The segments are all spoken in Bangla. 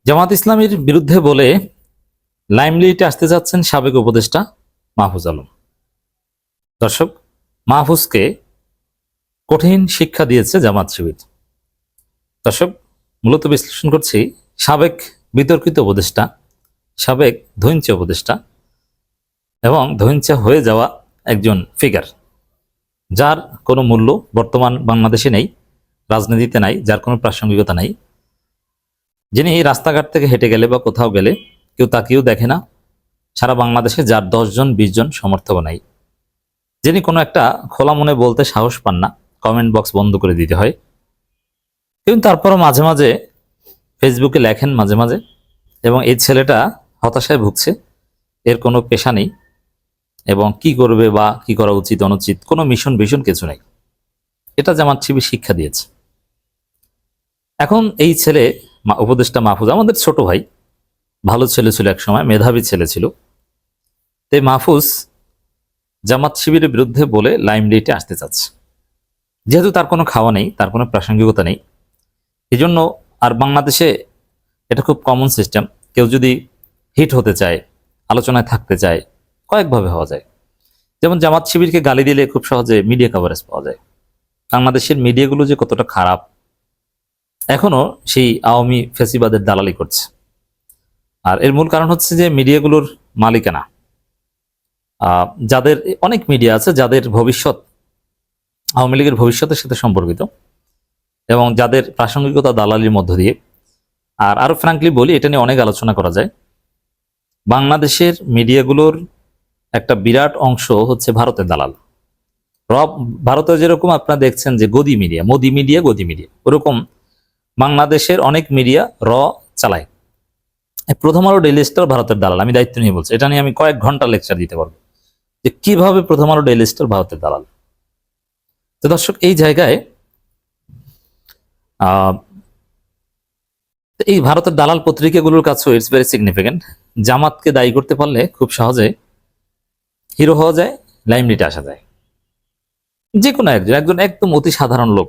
জামাত ইসলামীর বিরুদ্ধে বলে লাইমলাইটে আসতে যাচ্ছেন সাবেক উপদেষ্টা মাহফুজ আলম। দর্শক, মাহফুজকে কঠিন শিক্ষা দিয়েছে জামাত শিবির। দর্শক, মূলত বিশ্লেষণ করছি সাবেক বিতর্কিত উপদেষ্টা, সাবেক ধৈঞ্চা উপদেষ্টা এবং ধৈঞ্চা হয়ে যাওয়া একজন ফিগার, যার কোনো মূল্য বর্তমান বাংলাদেশে নেই, রাজনীতিতে নাই, যার কোনো প্রাসঙ্গিকতা নাই, যিনি এই রাস্তাঘাট থেকে হেঁটে গেলে বা কোথাও গেলে কেউ তাকিয়েও দেখে না, সারা বাংলাদেশে যার 10 জন 20 জন সমর্থক নাই, যিনি কোনো একটা খোলা মনে বলতে সাহস পান না, কমেন্ট বক্স বন্ধ করে দিতে হয়। কিন্তু তারপরও মাঝে মাঝে ফেসবুকে লেখেন মাঝে মাঝে, এবং এই ছেলেটা হতাশায় ভুগছে, এর কোনো পেশা নেই এবং কি করবে বা কি করা উচিত অনুচিত কোনো মিশন ভিশন কিছু নেই। এটা জামাত শিবির শিক্ষা দিয়েছে। এখন এই ছেলে উপদেষ্টা মাহফুজ আমাদের ছোট ভাই, ভালো ছেলে ছিল, এক সময় মেধাবী ছেলে ছিল। তাই মাহফুজ জামাত শিবিরের বিরুদ্ধে বলে লাইমলাইটে আসতে চাচ্ছে, যেহেতু তার কোনো খাওয়া নেই, তার কোনো প্রাসঙ্গিকতা নেই। এই জন্য আর বাংলাদেশে এটা খুব কমন সিস্টেম, কেউ যদি হিট হতে চায়, আলোচনায় থাকতে চায়, কয়েকভাবে হওয়া যায়। যেমন জামাত শিবিরকে গালি দিলে খুব সহজে মিডিয়া কভারেজ পাওয়া যায়। বাংলাদেশের মিডিয়াগুলো যে কতটা খারাপ, এখনো সেই আওয়ামী ফ্যাসিবাদের দালালি করছে। আর এর মূল কারণ হচ্ছে যে মিডিয়াগুলোর মালিকানা, যাদের অনেক মিডিয়া আছে যাদের ভবিষ্যৎ আওয়ামী লীগের ভবিষ্যতের সাথে সম্পর্কিত এবং যাদের প্রাসঙ্গিকতা দালালির মধ্য দিয়ে। আর আরো ফ্র্যাঙ্কলি বলি, এটা নিয়ে অনেক আলোচনা করা যায়। বাংলাদেশের মিডিয়াগুলোর একটা বিরাট অংশ হচ্ছে ভারতের দালাল। ভারতে যেরকম আপনারা দেখছেন যে গদি মিডিয়া, গদি মিডিয়া, ওরকম বাংলাদেশের অনেক মিডিয়া চালায়। প্রথম আলো ডেইলি স্টার ভারতের দালাল, আমি দায়িত্ব নিয়ে বলছি। এটা নিয়ে আমি কয়েক ঘন্টা লেকচার দিতে পারবো যে কিভাবে প্রথম আলো ডেইলি স্টার ভারতের দালাল। তো দর্শক, এই জায়গায় এই ভারতের দালাল পত্রিকাগুলোর কাছেও ইটস ভেরি সিগনিফিকেন্ট। জামাতকে দায়ী করতে পারলে খুব সহজে হিরো হওয়া যায়, লাইমলাইটে আসা যায়। যে কোনো একজন একদম অতি সাধারণ লোক,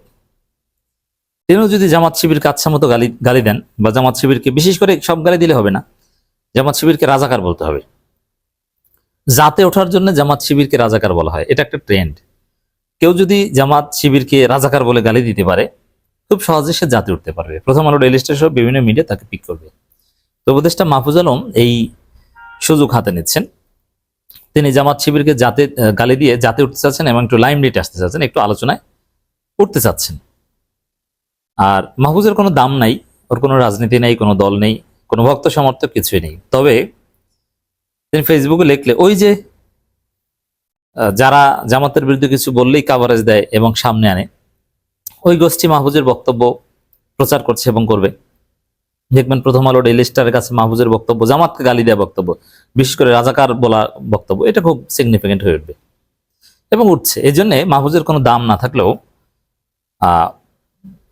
তিনিও যদি জামাত শিবির কাচ্ছা মতো গালি দেন, বা জামাত শিবিরকে, বিশেষ করে সব গালি দিলে হবে না, জামাত শিবিরকে রাজাকার বলতে হবে। জাতে ওঠার জন্য জামাত শিবিরকে রাজাকার বলা হয়, এটা একটা ট্রেন্ড। কেউ যদি জামাত শিবিরকে রাজাকার বলে গালি দিতে পারে, খুব সহজে সে জাতে উঠতে পারবে। প্রথম আলো ডেইলি স্টার সহ বিভিন্ন মিডিয়া তাকে পিক করবে। তো উপদেষ্টা মাহফুজ আলম এই সুযোগ হাতে নিচ্ছেন। তিনি জামাত শিবিরকে গালি দিয়ে জাতে উঠতে চাচ্ছেন এবং একটু লাইমলাইটে আসতে চাচ্ছেন, একটু আলোচনায় উঠতে চাচ্ছেন। আর মাহফুজের কোনো দাম নাই, ওর কোনো রাজনীতি নেই, কোনো দল নেই, কোনো ভক্ত সমর্থক কিছুই নেই। তবে তিনি ফেসবুকে লিখলে ওই যে যারা জামাতের বিরুদ্ধে কিছু বললেই কাভারেজ দেয় এবং সামনে আনে, ওই গোষ্ঠী মাহফুজের বক্তব্য প্রচার করছে এবং করবে। দেখবেন প্রথম আলো ডেইলি স্টারের কাছে মাহফুজের বক্তব্য, জামাতকে গালি দেওয়া বক্তব্য, বিশেষ করে রাজাকার বলা বক্তব্য, এটা খুব সিগনিফিকেন্ট হয়ে উঠবে এবং উঠছে। এই জন্যে মাহফুজের কোনো দাম না থাকলেও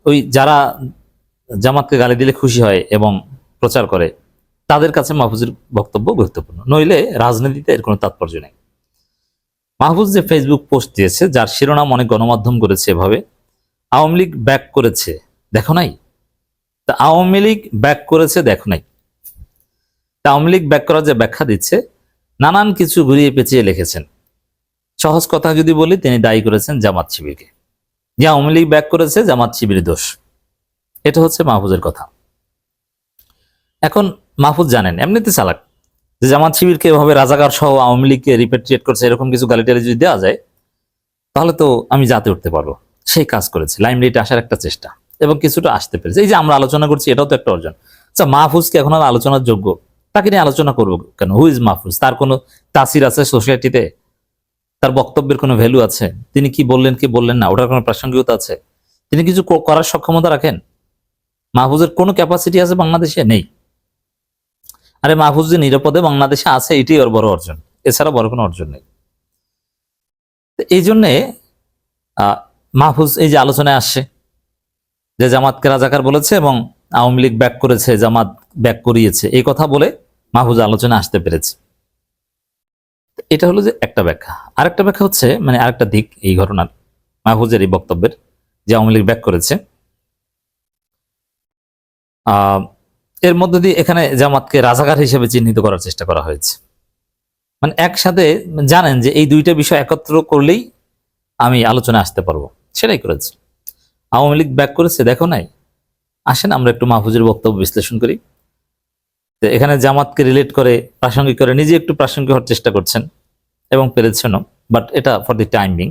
ওই যারা জামাতকে গালি দিলে খুশি হয় এবং প্রচার করে, তাদের কাছে মাহফুজের বক্তব্য গুরুত্বপূর্ণ। নইলে রাজনীতিতে এর কোনো তাৎপর্য নেই। মাহফুজ যে ফেসবুক পোস্ট দিয়েছে, যার শিরোনাম অনেক গণমাধ্যম করেছে এভাবে, আওয়ামী লীগ ব্যাক করেছে দেখো নাই। তা আওয়ামী লীগ ব্যাক করেছে দেখো নাই, তা আওয়ামী লীগ ব্যাক করার যে ব্যাখ্যা দিচ্ছে, নানান কিছু ঘুরিয়ে পেঁচিয়ে লিখেছেন। সহজ কথা যদি বলি, তিনি দায়ী করেছেন জামাত শিবিরকে, যে আওয়ামী লীগ ব্যাক করেছে জামাত শিবির দোষ। এটা হচ্ছে মাহফুজের কথা। এখন মাহফুজ জানেন এমনিতে চালাক, যে জামাত শিবিরকে এভাবে রাজাকার সহ আওয়ামী লীগকে রিপেট্রিয়েট করছে, এরকম কিছু গালিটালি যদি দেওয়া যায়, তাহলে তো আমি জাতে উঠতে পারবো। সেই কাজ করেছে, লাইমলাইটে আসার একটা চেষ্টা, এবং কিছুটা আসতে পেরেছে। এই যে আমরা আলোচনা করছি, এটাও তো একটা অর্জন। আচ্ছা, মাহফুজকে এখন আর আলোচনার যোগ্য? তাকে নিয়ে আলোচনা করবো কেন? Who is Mahfuz? তার কোনো তাসির আছে সোসাইটিতে? তার বক্তব্যের কোনো ভ্যালু আছে? তিনি কি বললেন কি বললেন না, ওটার কোনো প্রাসঙ্গিকতা আছে? তিনি কিছু করার সক্ষমতা রাখেন? মাহফুজের কোনো ক্যাপাসিটি আছে বাংলাদেশে? নেই। আরে মাহফুজ যে নিরাপদে বাংলাদেশে আছে, এটাই ওর বড় অর্জন, এছাড়া বড় কোনো অর্জন নেই। এই জন্যে মাহফুজ এই যে আলোচনায় আসছে, যে জামাতকে রাজাকার বলেছে এবং আওয়ামী লীগ ব্যাক করেছে, জামাত ব্যাক করিয়েছে, এই কথা বলে মাহফুজ আলোচনা আসতে পেরেছে। এটা হলো যে একটা ব্যাখ্যা। আরেকটা ব্যাখ্যা হচ্ছে, মানে আরেকটা দিক এই ঘটনার, মাহফুজের এই বক্তব্যের, যে আওয়ামী লীগ ব্যাক করেছে, এর মধ্য দিয়ে এখানে জামাতকে রাজাকার হিসেবে চিহ্নিত করার চেষ্টা করা হয়েছে। মানে একসাথে জানেন যে এই দুইটা বিষয় একত্র করলেই আমি আলোচনায় আসতে পারবো, সেটাই করেছে। আওয়ামী লীগ ব্যাক করেছে, দেখো নাই। আসেন আমরা একটু মাহফুজের বক্তব্য বিশ্লেষণ করি। এখানে জামাতকে রিলেট করে, প্রাসঙ্গিক করে, নিজে একটু প্রাসঙ্গিক হওয়ার চেষ্টা করছেন এবং পেরেছেনও, বাট এটা ফর দি টাইম বিং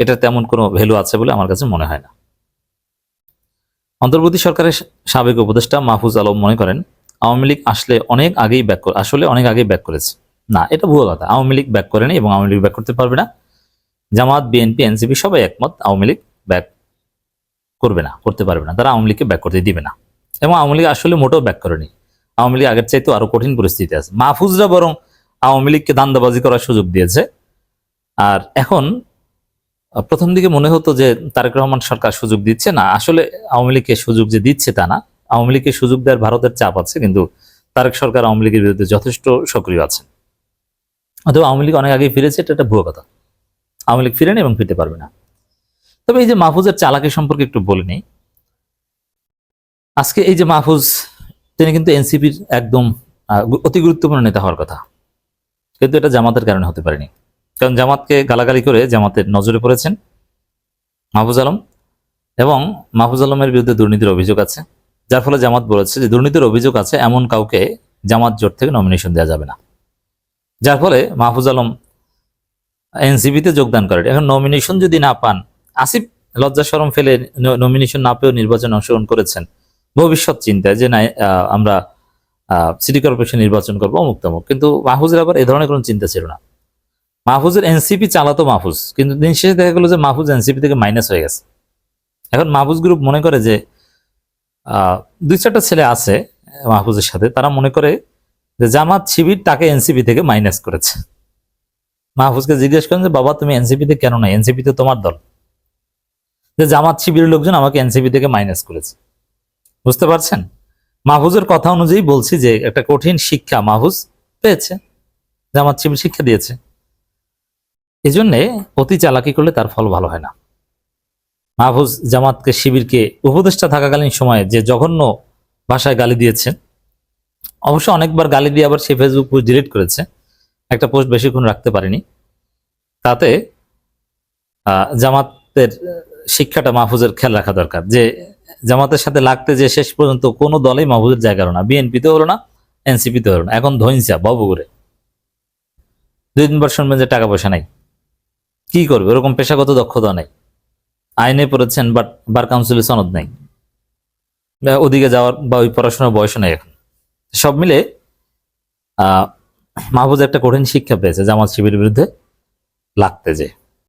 এটা তেমন কোনো ভ্যালু আছে বলে আমার কাছে মনে হয় না। অন্তর্বর্তী সরকারের সাবেক উপদেষ্টা মাহফুজ আলম মনে করেন আওয়ামী লীগ আসলে অনেক আগেই ব্যাক করেছে। না, এটা ভুয়ো কথা। আওয়ামী লীগ ব্যাক করেনি এবং আওয়ামী লীগ ব্যাক করতে পারবে না। জামাত, বিএনপি, এনসিপি সবাই একমত আওয়ামী লীগ ব্যাক করতে পারবে না। তারা আওয়ামী লীগকে ব্যাক করতে দিবে না এবং আওয়ামী লীগ আসলে মোটেও ব্যাক করেনি। আওয়ামী লীগ আগের চাইতে আরো কঠিন পরিস্থিতি আছে। মাহফুজরা বরং আওয়ামী লীগকে দান্দাবাজি করার সুযোগ দিয়েছে। আর এখন প্রথম দিকে মনে হতো যে তারেক রহমান সরকার সুযোগ দিচ্ছে না, আসলে আওয়ামী লীগকে সুযোগ যে দিচ্ছে তা না। আওয়ামী লীগকে সুযোগ দেওয়ার ভারতের চাপ আছে, কিন্তু তারেক সরকার আওয়ামী লীগের বিরুদ্ধে যথেষ্ট সক্রিয় আছেন। অথবা আওয়ামী লীগ অনেক আগে ফিরেছে, এটা একটা ভুয়ো কথা। আওয়ামী লীগ ফিরেনি এবং ফিরতে পারবে না। তবে এই যে মাহফুজের চালাকি সম্পর্কে একটু বলে নেই। আজকে এই যে মাহফুজ, তিনি কিন্তু এনসিপির একদম অতি গুরুত্বপূর্ণ নেতা হওয়ার কথা, কিন্তু এটা জামাতের কারণে হতে পারেনি। কারণ জামাতকে গালাগালি করে জামাতের নজরে পড়েছেন মাহফুজ আলম, এবং মাহফুজ আলমের বিরুদ্ধে দুর্নীতির অভিযোগ আছে, যার ফলে জামাত বলেছে যে দুর্নীতির অভিযোগ আছে এমন কাউকে জামাত জোট থেকে নমিনেশন দেওয়া যাবে না। যার ফলে মাহফুজ আলম এনসিপিতে যোগদান করেন। এখন নমিনেশন যদি না পান, আসিফ লজ্জা শরম ফেলে নমিনেশন না পেয়েও নির্বাচনে অংশগ্রহণ করেছেন ভবিষ্যৎ চিন্তায় যে না আমরা সিটি কর্পোরেশন নির্বাচন করবো অমুক তমুক, কিন্তু মাহফুজের আবার এ ধরনের কোনো চিন্তা ছিল না। মাহফুজের এনসিপি চালাতো মাহফুজ, কিন্তু দিন শেষে দেখা গেলো যে মাহফুজ এনসিপি থেকে মাইনাস হয়ে গেছে। এখন মাহফুজ গ্রুপ মনে করে যে 2-4টা ছেলে আছে মাহফুজের সাথে, তারা মনে করে যে জামাত শিবির তাকে এনসিপি থেকে মাইনাস করেছে। মাহফুজকে জিজ্ঞেস করেন যে বাবা তুমি এনসিপি তে কেন নাই, এনসিপি তো তোমার দল। যে জামাত শিবিরের লোকজন আমাকে এনসিপি থেকে মাইনাস করেছে। বুঝতে পারছেন? মাহফুজের কথা অনুযায়ী বলছি যে একটা কঠিন শিক্ষা মাহফুজ পেয়েছে, জামাত শিবির শিক্ষা দিয়েছে। এই জন্যে অতি চালাকি করলে তার ফল ভালো হয় না। মাহফুজ জামাতকে শিবিরকে উপদেষ্টা থাকাকালীন সময়ে যে জঘন্য ভাষায় গালি দিয়েছেন, অবশ্য অনেকবার গালি দিয়ে আবার সে ফেসবুক পোস্ট ডিলিট করেছে, একটা পোস্ট বেশিক্ষণ রাখতে পারেনি। তাতে জামাতের শিক্ষাটা মাহফুজের খেয়াল রাখা দরকার, যে জামাতের সাথে লাগতে যে শেষ পর্যন্ত কোনো দলেই মাহফুজের জায়গা হলো না, বিএনপিতে হলো না, এনসিপিতে হলো না। এখন ধৈঞ্চা বাবুগুরে 2-3 বার শুনবেন যে টাকা পয়সা নাই, কি করবে, ওরকম পেশাগত দক্ষতা নেই, আইনে পড়েছেন বাট বার কাউন্সিলের সনদ নেই, ওদিকে যাওয়ার বা ওই পড়াশোনার বয়স নেই। এখন সব মিলে মাহফুজ একটা কঠিন শিক্ষা পেয়েছে জামাত শিবিরের বিরুদ্ধে লাগতে যে।